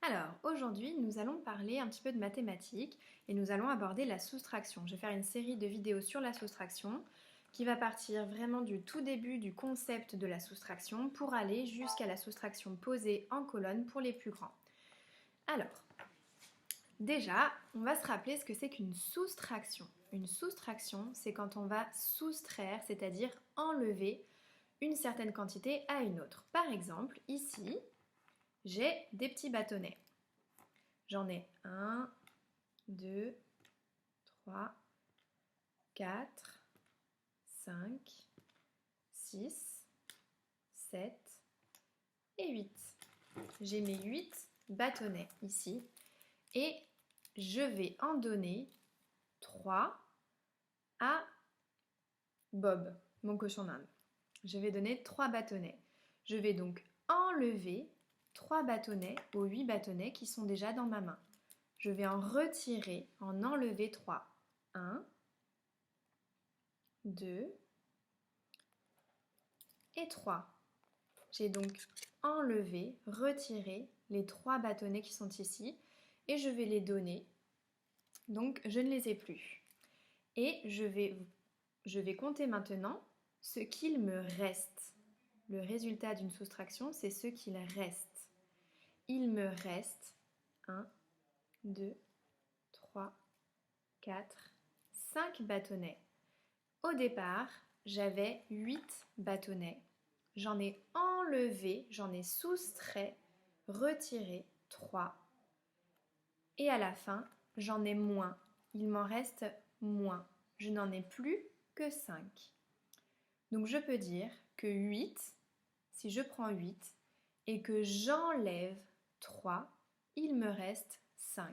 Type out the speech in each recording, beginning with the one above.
Alors, aujourd'hui, nous allons parler un petit peu de mathématiques et nous allons aborder la soustraction. Je vais faire une série de vidéos sur la soustraction qui va partir vraiment du tout début du concept de la soustraction pour aller jusqu'à la soustraction posée en colonne pour les plus grands. Alors, déjà, on va se rappeler ce que c'est qu'une soustraction. Une soustraction, c'est quand on va soustraire, c'est-à-dire enlever une certaine quantité à une autre. Par exemple, ici, j'ai des petits bâtonnets. J'en ai 1, 2, 3, 4, 5, 6, 7 et 8. J'ai mes 8 bâtonnets ici et je vais en donner 3 à Bob, mon cochon d'Inde. Je vais donner 3 bâtonnets. Je vais donc enlever 3 bâtonnets aux 8 bâtonnets qui sont déjà dans ma main. Je vais en retirer, en enlever 3. 1, 2 et 3. J'ai donc enlevé, retiré les 3 bâtonnets qui sont ici et je vais les donner. Donc je ne les ai plus. Et je vais compter maintenant ce qu'il me reste. Le résultat d'une soustraction, c'est ce qu'il reste. Il me reste 1, 2, 3, 4, 5 bâtonnets. Au départ, j'avais 8 bâtonnets. J'en ai enlevé, j'en ai soustrait, retiré 3. Et à la fin, j'en ai moins. Il m'en reste moins. Je n'en ai plus que 5. Donc je peux dire que 8, si je prends 8 et que j'enlève 3, il me reste 5.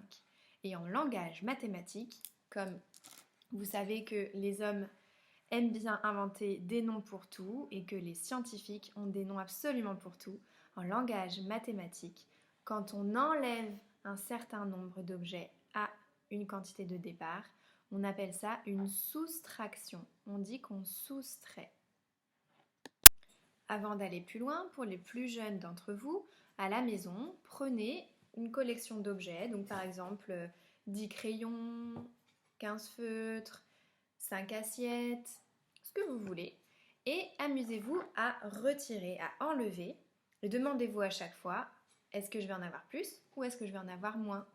Et en langage mathématique, comme vous savez que les hommes aiment bien inventer des noms pour tout et que les scientifiques ont des noms absolument pour tout, en langage mathématique, quand on enlève un certain nombre d'objets à une quantité de départ, on appelle ça une soustraction. On dit qu'on soustrait. Avant d'aller plus loin, pour les plus jeunes d'entre vous, à la maison, prenez une collection d'objets, donc par exemple 10 crayons, 15 feutres, 5 assiettes, ce que vous voulez, et amusez-vous à retirer, à enlever, et demandez-vous à chaque fois, est-ce que je vais en avoir plus ou est-ce que je vais en avoir moins?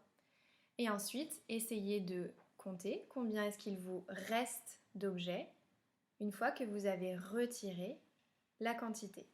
Et ensuite, essayez de compter combien est-ce qu'il vous reste d'objets une fois que vous avez retiré la quantité.